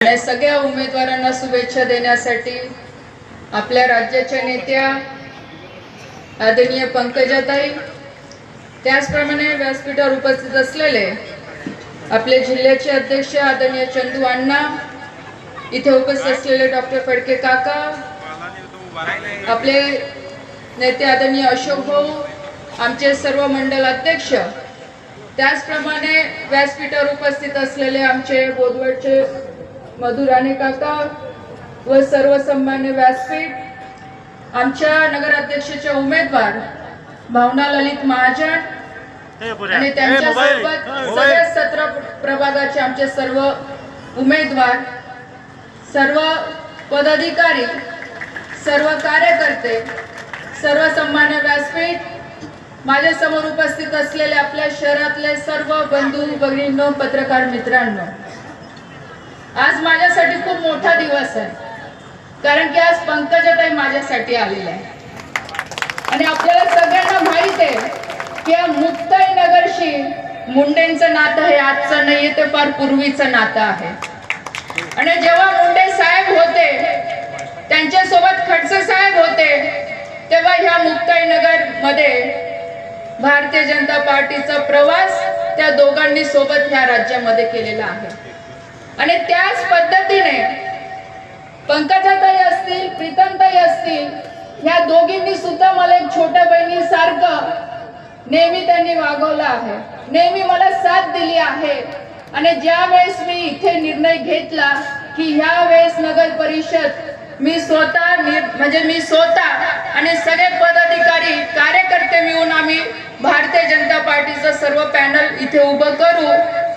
सगळ्या उमेदवारांना शुभेच्छा देण्यासाठी आपल्या राज्याच्या नेत्या आदरणीय पंकजाताई, त्याचप्रमाणे व्यासपीठावर उपस्थित असलेले आपले जिल्ह्याचे अध्यक्ष आदरणीय चंदू अण्णा, इथे उपस्थित असलेले डॉक्टर फडके काका, आपले नेते आदरणीय अशोक भाऊ, आमचे सर्व मंडल अध्यक्ष, त्याचप्रमाणे व्यासपीठावर उपस्थित असलेले आमचे बोदवडचे मधुराणे काका व सर्व सन्मान्य व्यासपीठ, आमच्या नगराध्यक्षाच्या उमेदवार भावना ललित महाजन आणि त्यांच्या सोबत सगळ्या 17 प्रभागाचे आमचे सर्व उमेदवार, सर्व पदाधिकारी, सर्व कार्यकर्ते, सर्व सन्मान्य व्यासपीठ, माझ्या समोर उपस्थित असलेले आपल्या शहरातले सर्व बंधू भगिनींनो, पत्रकार मित्रांनो, आज माझ्यासाठी खूप मोठा दिवस आहे, कारण की आज पंकजाताई माझ्यासाठी आलेल्या आहे. आणि आपल्याला सगळ्यांना माहित आहे की मुक्ताई नगरशी मुंडेंचं नातं हे आजचं नाहीये, ते फार पूर्वीचं नातं आहे. आणि जेव्हा मुंडे साहेब होते, त्यांच्यासोबत खडसे साहेब होते, तेव्हा ह्या मुक्ताई नगर मध्ये भारतीय जनता पार्टीचा प्रवास त्या दोघांनी सोबत ह्या राज्यामध्ये केलेला आहे. आणि त्याच पद्धतीने पंकजाताई असतील, प्रीतमताई असतील, ह्या दोघींनी सुद्धा मला एक छोट्या बहिणीसारखं नेहमी त्यांनी वागवलं आहे, नेहमी मला साथ दिली आहे. आणि ज्या वेळेस मी इथे निर्णय घेतला की ह्या वेळेस नगर परिषद मी स्वतः आणि सगळे पदाधिकारी कार्यकर्ते मिळून आम्ही भारतीय जनता पार्टीचं सर्व पॅनल इथे उभं करू,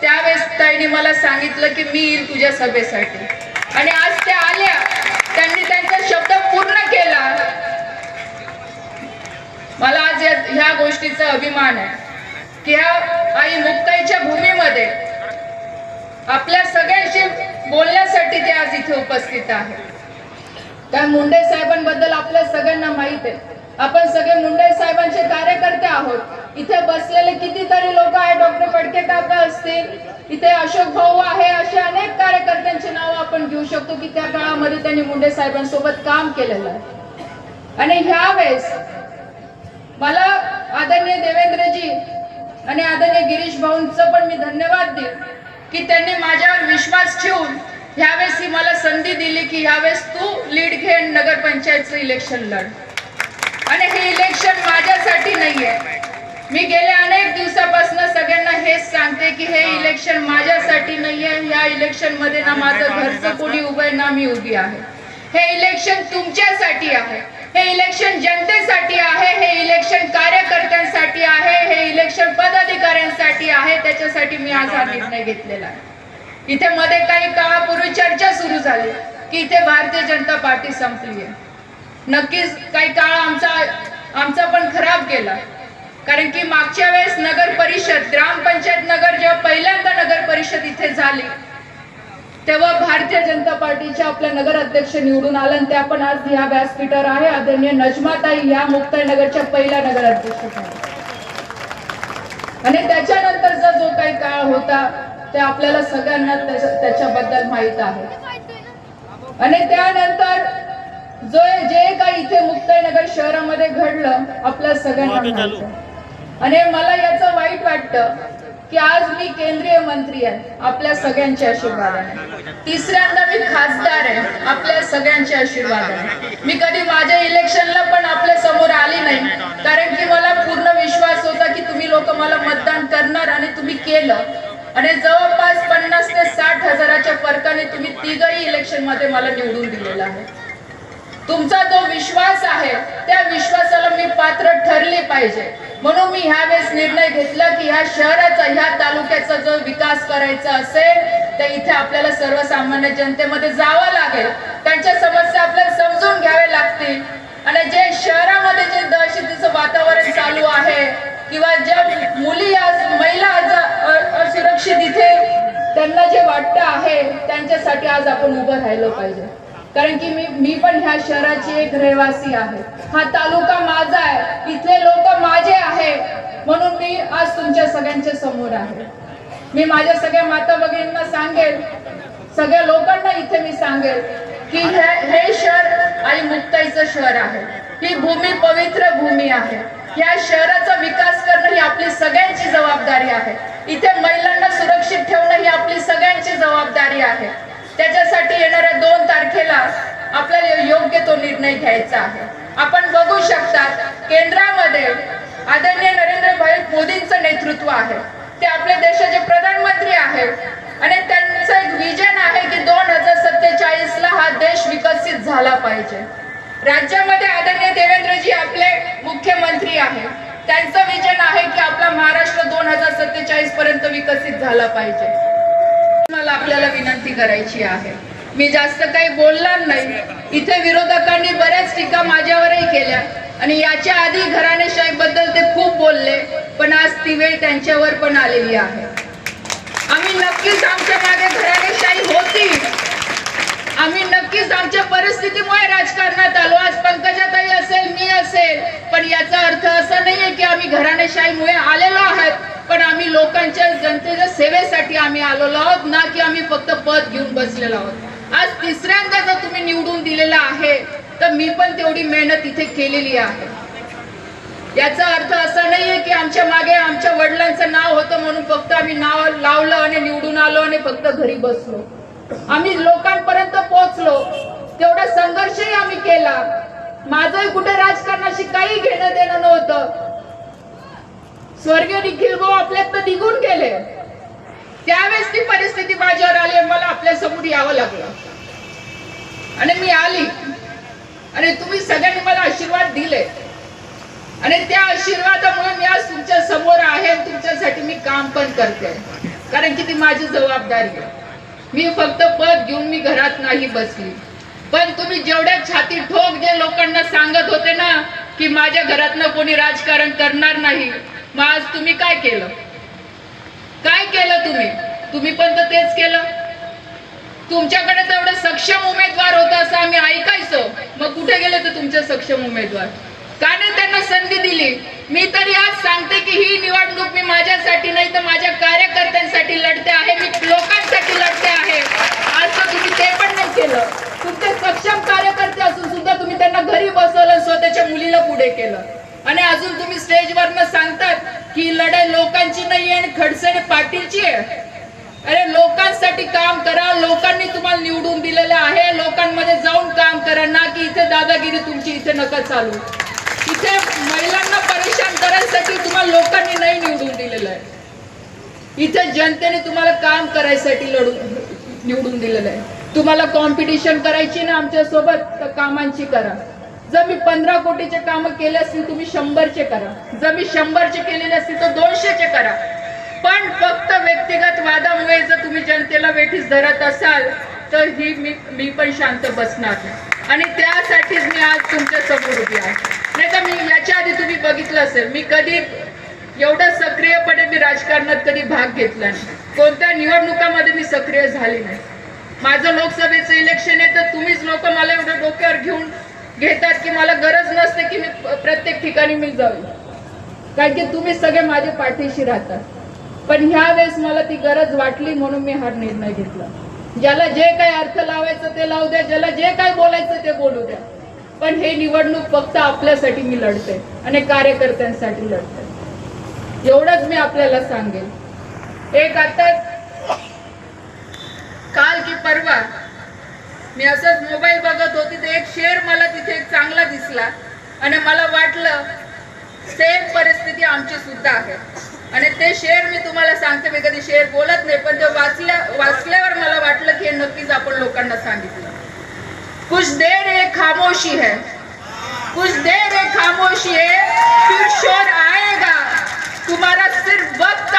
त्यावेळेस ताईने मला सांगितलं की मी येईल तुझ्या सभेसाठी. आणि आज त्या आल्या, त्यांनी त्यांचा शब्द पूर्ण केला. मला आज ह्या गोष्टीचा अभिमान आहे की ह्या आई मुक्ताईच्या भूमीमध्ये आपल्या सगळ्यांशी बोलण्यासाठी ते आज इथे उपस्थित आहे. त्या मुंडे साहेबांबद्दल आपल्या सगळ्यांना माहित आहे, आपण सगळे मुंडे साहेबांचे कार्यकर्ते आहोत. इथे बसलेले कितीतरी लोक आहेत, डॉक्टर फडके काका असतील, इथे अशोक भाऊ आहे, असे अनेक कार्यकर्त्यांचे नाव आपण घेऊ शकतो की त्या काळामध्ये त्यांनी मुंडे साहेबांसोबत काम केलेलं आहे. आणि ह्या वेळेस मला आदरणीय देवेंद्रजी आणि आदरणीय गिरीश भाऊंचं पण मी धन्यवाद देईन की त्यांनी माझ्यावर विश्वास ठेवून ह्यावेळेस ही मला संधी दिली की ह्यावेळेस तू लीड घे, नगरपंचायतचं इलेक्शन लढ. आणि हे इलेक्शन माझ्यासाठी नाहीये, मी गेल्या अनेक दिवसापासून सगळ्यांना हेच सांगते की हे इलेक्शन माझ्यासाठी नाहीये. या इलेक्शन मध्ये ना माझं घरचं कोणी उभं आहे ना मी उभी आहे. हे इलेक्शन तुमच्यासाठी आहे, हे इलेक्शन जनतेसाठी आहे, हे इलेक्शन कार्यकर्त्यांसाठी आहे, हे इलेक्शन पदाधिकाऱ्यांसाठी आहे. त्याच्यासाठी मी आज हा निर्णय घेतलेला आहे. इथे मध्ये काही काळापूर्वी चर्चा सुरू झाली की इथे भारतीय जनता पार्टी संपली आहे. नक्कीच काही काळ आमचा पण खराब गेला, कारण की मागच्या वेळेस नगर परिषद, ग्रामपंचायत नगर जेव्हा पहिल्यांदा नगर परिषद इथे झाली तेव्हा भारतीय जनता पार्टीच्या आपल्या नगराध्यक्ष निवडून आल्या, आणि त्या पण आज ह्या व्यासपीठावर आहे. आदरणीय नजमाताई या मुक्ताई नगरच्या पहिल्या नगराध्यक्ष झाल्या. आणि त्याच्यानंतरचा जो काही काळ होता ते आपल्याला सगळ्यांना त्याच्याबद्दल माहित आहे. आणि त्यानंतर जे काही इथे मुक्ताई नगर शहरामध्ये घडलं आपल्या सगळ्यांना माहित आहे. आणि मला याचं वाईट वाटतं की आज मी केंद्रीय मंत्री आहे आपल्या सगळ्यांच्या आशीर्वादाने, तिसऱ्यांदा मी खासदार आहे आपल्या सगळ्यांच्या आशीर्वादाने. मी कधी माझ्या इलेक्शनला पण आपल्या समोर आली नाही, कारण की मला पूर्ण विश्वास होता की तुम्ही लोक मला मतदान करणार आणि तुम्ही केलं. आणि जवळपास 50 ते 60 हजाराच्या फरकाने तुम्ही तिघही इलेक्शन मध्ये मला निवडून दिलेला आहे. तुमचा जो विश्वास आहे त्या विश्वासाला मी पात्र ठरले पाहिजे, म्हणून मी ह्यावेळेस निर्णय घेतला की ह्या शहराचा, ह्या तालुक्याचा जो विकास करायचा असेल तर इथे आपल्याला सर्वसामान्य जनतेमध्ये जावं लागेल, त्यांच्या समस्या आपल्याला समजून घ्यावे लागतील. आणि जे शहरामध्ये जे दहशतीचं वातावरण चालू आहे किंवा ज्या मुली आज, महिला आज असुरक्षित इथे त्यांना जे वाटतं आहे त्यांच्यासाठी आज आपण उभं राहिलं पाहिजे. कारण की मी पण ह्या शहराची एक रहिवासी आहे, हा तालुका माझा आहे, इथले लोक माझे आहे, म्हणून मी आज तुमच्या सगळ्यांच्या समोर आहे. मी माझ्या सगळ्या माता भगिनींना सांगेल सगळ्या लोकांना इथे मी सांगेल की हे शहर आई मुक्ताईचं शहर आहे. ही भूमी पवित्र भूमी आहे. या शहराचा विकास करणं ही आपली सगळ्यांची जबाबदारी आहे. इथे महिलांना सुरक्षित ठेवणं ही आपली सगळ्यांची जबाबदारी आहे. त्याच्यासाठी येणाऱ्या 2 तारखेला आपल्याला योग्य तो निर्णय घ्यायचा आहे. आपण बघू शकता केंद्रामध्ये आदरणीय नरेंद्रभाई मोदींचं नेतृत्व आहे. ते आपल्या देशाचे प्रधानमंत्री आहेत आणि त्यांचं एक विजन आहे की 2047ला हा देश विकसित झाला पाहिजे. राज्यामध्ये आदरणीय देवेंद्रजी आपले मुख्यमंत्री आहेत. त्यांचं विजन आहे की आपला महाराष्ट्र 2047 पर्यंत विकसित झाला पाहिजे. मला आपल्याला विनंती करायची आहे, मी जास्त काही बोलणार नाही. इथे विरोधकांनी बऱ्याच टीका माझ्यावरही केल्या आणि याच्या आधी घराणेशाही बद्दल ते खूप बोलले, पण आज ती वेळ त्यांच्यावर पण आलेली आहे. आम्ही नक्कीच आमच्या मागे घराणेशाही होती. आम्ही नक्कीच आमच्या परिस्थितीमुळे राजकारणात आलो. आज पंकजाताई असेल, मी असेल, पण याचा अर्थ असा नाहीये की आम्ही घराणेशाहीमुळे आलेलो आहोत, पण आम्ही लोकांच्या जनतेच्या सेवेसाठी आम्ही आलेलो आहोत, ना की आम्ही फक्त पद घेऊन बसलेलो आहोत. आज तिसऱ्यांदा जर तुम्ही निवडून दिलेला आहे तर मी पण तेवढी मेहनत इथे केलेली आहे. याचा अर्थ असा नाहीये की आमच्या मागे आमच्या वडिलांचं नाव होतं म्हणून फक्त आम्ही नाव लावलं आणि निवडून आलो आणि फक्त घरी बसलो. आम्ही लोकांपर्यंत पोहोचलो, तेवढा संघर्षही आम्ही केला. माझंही कुठे राजकारणाशी काही घेणं देणं नव्हतं. स्वर्गीय निखिल भाऊ आपल्यात निघून गेले, त्यावेळेस ती परिस्थिती माझ्यावर आली. मला आपल्या समोर यावं लागलं आणि मी आली आणि तुम्ही सगळ्यांनी मला आशीर्वाद दिले आणि त्या आशीर्वादामुळे मी आज तुमच्या समोर आहे. तुमच्यासाठी मी काम पण करते, कारण की ती माझी जबाबदारी आहे. मी फक्त पद घेऊन मी घरात नाही बसली. पण तुम्ही जेवढ्या छाती ठोक जे लोकांना सांगत होते ना की माझ्या घरातनं कोणी राजकारण करणार नाही, मग आज तुम्ही काय केलं? काय केलं तुम्ही पण तर तेच केलं. तुमच्याकडे तर एवढे सक्षम उमेदवार होता असं आम्ही ऐकायचो, मग कुठे गेले तर तुमचे सक्षम उमेदवार? का नाही त्यांना संधी दिली? मी तरी आज सांगते की ही निवडणूक मी माझ्यासाठी नाही तर माझ्या कार्यकर्त्यांसाठी लढते आहे. मी लोकांसाठी लढते आहे. आज तर तुम्ही ते पण नाही केलं. तुमचे सक्षम कार्यकर्ते असून सुद्धा तुम्ही त्यांना घरी बसवलं, स्वतःच्या मुलीला पुढे केलं आणि अजून तुम्ही स्टेजवरनं सांगतात की लढाई लोकांची नाही आणि खडसे पाटीलची आहे. अरे लोकांसाठी काम करा. लोकांनी तुम्हाला निवडून दिलेलं आहे. लोकांमध्ये जाऊन काम करा, ना की इथे दादागिरी तुमची इथे नका चालू. इथे महिलांना परेशान करायसाठी तुम्हाला लोकांनी नाही निवडून दिलेलं आहे. इथे जनतेने तुम्हाला काम करायसाठी निवडून दिलेलं आहे. तुम्हाला कॉम्पिटिशन करायची ना आमच्या सोबत, तर कामांची करा. जर मी 15 कोटीचे काम केले असतील, तुम्ही 100चे करा. जर मी 100चे केलेले असतील तर 200चे करा. पण फक्त व्यक्तिगत वादामुळे जर तुम्ही जनतेला वेठीस धरत असाल तर मी पण शांत बसणार नाही आणि त्यासाठीच मी आज तुमच्या समोर उभी आहे. नाही तर मी याच्या आधी तुम्ही बघितलं असेल, मी कधी एवढं सक्रियपणे मी राजकारणात कधी भाग घेतला नाही. कोणत्या निवडणुकामध्ये मी सक्रिय झाली नाही. माझं लोकसभेचं इलेक्शन आहे तर तुम्हीच लोक मला एवढं डोक्यावर घेऊन घेतात की मला गरज नसते की मी प्रत्येक ठिकाणी मी जाऊ, कारण की तुम्ही सगळे माझ्या पाठीशी राहतात. पण ह्या वेळेस मला ती गरज वाटली म्हणून मी हा निर्णय घेतला. ज्याला जे काही अर्थ लावायचं ते लावू द्या, ज्याला जे काही बोलायचं ते बोलू द्या, पण हे निवडणूक फक्त आपल्यासाठी मी लढते आणि कार्यकर्त्यांसाठी लढते. एवढंच मी आपल्याला सांगेन. एक आता काल की परवा मी असंच मोबाईल बघत होती, तर एक शेर मला तिथे एक चांगला दिसला आणि मला वाटलं सेम परिस्थिती आमची सुद्धा आहे आणि ते शेर मी तुम्हाला सांगते. मी कधी शेर बोलत नाही, पण ते वाचल्यावर मला वाटलं की हे नक्कीच आपण लोकांना सांगितलं. कुछ देर एक खामोशी है, कुछ देर एक खामोशी है, फिर शोर आएगा, तुम्हारा सिर्फ वक्त